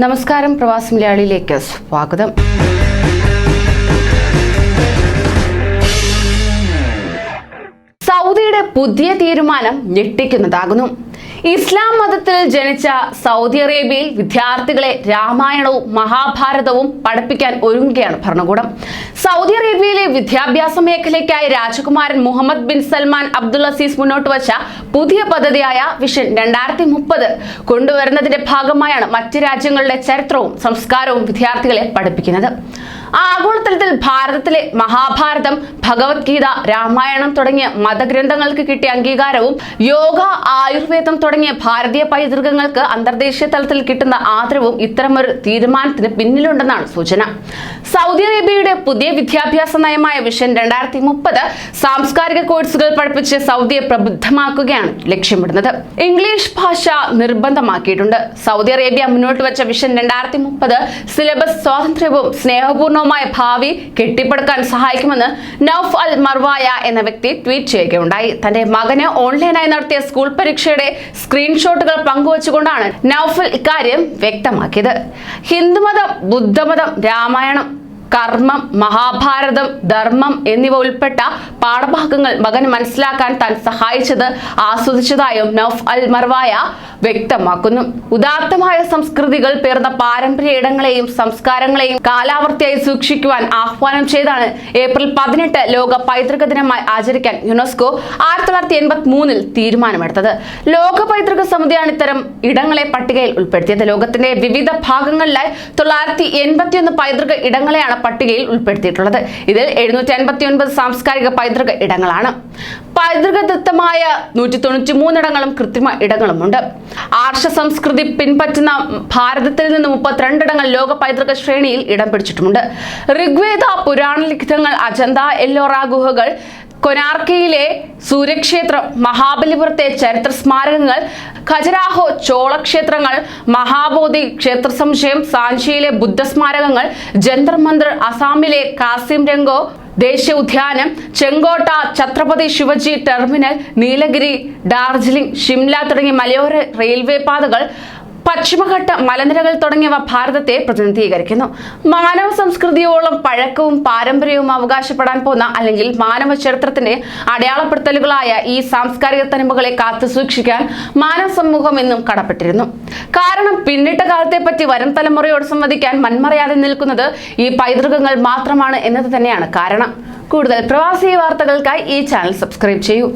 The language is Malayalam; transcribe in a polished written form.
നമസ്കാരം, പ്രവാസി മലയാളിയിലേക്ക് സ്വാഗതം. സൗദിയുടെ പുതിയ തീരുമാനം ഞെട്ടിക്കുന്നതാകുന്നു. ഇസ്ലാം മതത്തിൽ ജനിച്ച സൗദി അറേബ്യയിൽ വിദ്യാർത്ഥികളെ രാമായണവും മഹാഭാരതവും പഠിപ്പിക്കാൻ ഒരുങ്ങുകയാണ് ഭരണകൂടം. സൗദി അറേബ്യയിലെ വിദ്യാഭ്യാസ മേഖലയ്ക്കായി രാജകുമാരൻ മുഹമ്മദ് ബിൻ സൽമാൻ അബ്ദുൽ അസീസ് മുന്നോട്ട് വച്ച പുതിയ പദ്ധതിയായ വിഷൻ 2030 കൊണ്ടുവരുന്നതിന്റെ ഭാഗമായാണ് മറ്റ് രാജ്യങ്ങളുടെ ചരിത്രവും സംസ്കാരവും വിദ്യാർത്ഥികളെ പഠിപ്പിക്കുന്നത്. ആഗോളതലത്തിൽ ഭാരതത്തിലെ മഹാഭാരതം, ഭഗവത്ഗീത, രാമായണം തുടങ്ങിയ മതഗ്രന്ഥങ്ങൾക്ക് കിട്ടിയ അംഗീകാരവും യോഗ, ആയുർവേദം തുടങ്ങിയ ഭാരതീയ പൈതൃകങ്ങൾക്ക് അന്തർദേശീയ തലത്തിൽ കിട്ടുന്ന ആദരവും ഇത്തരമൊരു തീരുമാനത്തിന് പിന്നിലുണ്ടെന്നാണ് സൂചന. സൗദി അറേബ്യയുടെ പുതിയ വിദ്യാഭ്യാസ നയമായ വിഷൻ 2030 സാംസ്കാരിക കോഴ്സുകൾ പഠിപ്പിച്ച് സൗദിയെ പ്രബുദ്ധമാക്കുകയാണ് ലക്ഷ്യമിടുന്നത്. ഇംഗ്ലീഷ് ഭാഷ നിർബന്ധമാക്കിയിട്ടുണ്ട്. സൗദി അറേബ്യ മുന്നോട്ട് വെച്ച വിഷൻ 2030 സിലബസ് സ്വാതന്ത്ര്യവും സ്നേഹപൂർണ്ണ ഭാവി കെട്ടിപ്പടുക്കാൻ സഹായിക്കുമെന്ന് നൌഫ് അൽ മർവായ എന്ന വ്യക്തി ട്വീറ്റ് ചെയ്യുകയുണ്ടായി. തന്റെ മകന് ഓൺലൈനായി നടത്തിയ സ്കൂൾ പരീക്ഷയുടെ സ്ക്രീൻഷോട്ടുകൾ പങ്കുവച്ചുകൊണ്ടാണ് നൌഫൽ ഇക്കാര്യം വ്യക്തമാക്കിയത്. ഹിന്ദുമതം, ബുദ്ധമതം, രാമായണം, കർമ്മം, മഹാഭാരതം, ധർമ്മം എന്നിവ ഉൾപ്പെട്ട പാഠഭാഗങ്ങൾ മകൻ മനസ്സിലാക്കാൻ താൻ സഹായിച്ചത് ആസ്വദിച്ചതായും നൌഫ് അൽ മർവായ വ്യക്തമാക്കുന്നു. ഉദാത്തമായ സംസ്കൃതികൾ പേർന്ന പാരമ്പര്യ ഇടങ്ങളെയും സംസ്കാരങ്ങളെയും കാലാവർത്തിയായി സൂക്ഷിക്കുവാൻ ആഹ്വാനം ചെയ്താണ് ഏപ്രിൽ 18 ലോക പൈതൃക ദിനമായി ആചരിക്കാൻ യുനെസ്കോ 1983 തീരുമാനമെടുത്തത്. ലോക പൈതൃക സമിതിയാണ് ഇത്തരം ഇടങ്ങളെ പട്ടികയിൽ ഉൾപ്പെടുത്തിയത്. ലോകത്തിന്റെ വിവിധ ഭാഗങ്ങളിലായി 981 പൈതൃക ഇടങ്ങളെയാണ് പട്ടികയിൽ ഉൾപ്പെടുത്തിയിട്ടുള്ളത്. ഇതിൽ 759 സാംസ്കാരിക പൈതൃക ഇടങ്ങളാണ്. പൈതൃകദത്തമായ 193 ഇടങ്ങളും കൃത്രിമ ഇടങ്ങളുമുണ്ട്. ആർഷ സംസ്കൃതി പിൻപറ്റുന്ന ഭാരതത്തിൽ നിന്ന് 32 ഇടങ്ങൾ ലോക പൈതൃക ശ്രേണിയിൽ ഇടം പിടിച്ചിട്ടുമുണ്ട്. ഋഗ്വേദ, പുരാണ ലിഖിതങ്ങൾ, അജന്ത, എല്ലോറ ഗുഹകൾ, കൊനാർക്കയിലെ സൂര്യക്ഷേത്രം, മഹാബലിപുരത്തെ ചരിത്ര സ്മാരകങ്ങൾ, ഖജരാഹോ ചോളക്ഷേത്രങ്ങൾ, മഹാബോധി ക്ഷേത്ര സമുച്ചയം, സാഞ്ചിയിലെ ബുദ്ധസ്മാരകങ്ങൾ, ജന്തർ മന്ദിർ, അസാമിലെ കാസിം രംഗോ ദേശീയ ഉദ്യാനം, ചെങ്കോട്ട, ഛത്രപതി ശിവജി ടെർമിനൽ, നീലഗിരി, ഡാർജിലിംഗ്, ഷിംല തുടങ്ങിയ മലയോര റെയിൽവേ പാതകൾ, പശ്ചിമഘട്ട മലനിരകൾ തുടങ്ങിയവ ഭാരതത്തെ പ്രതിനിധീകരിക്കുന്നു. മാനവ സംസ്കൃതിയോളം പഴക്കവും പാരമ്പര്യവും അവകാശപ്പെടാൻ പോന്ന അല്ലെങ്കിൽ മാനവ ചരിത്രത്തിന്റെ അടയാളപ്പെടുത്തലുകളായ ഈ സാംസ്കാരിക തനിമകളെ കാത്തുസൂക്ഷിക്കാൻ മാനവ സമൂഹം എന്നും കടപ്പെട്ടിരുന്നു. കാരണം പിന്നിട്ട കാലത്തെപ്പറ്റി വരും തലമുറയോട് സംവദിക്കാൻ മൺമറയാതെ നിൽക്കുന്നത് ഈ പൈതൃകങ്ങൾ മാത്രമാണ് എന്നത് തന്നെയാണ് കാരണം. കൂടുതൽ പ്രവാസി വാർത്തകൾക്കായി ഈ ചാനൽ സബ്സ്ക്രൈബ് ചെയ്യൂ.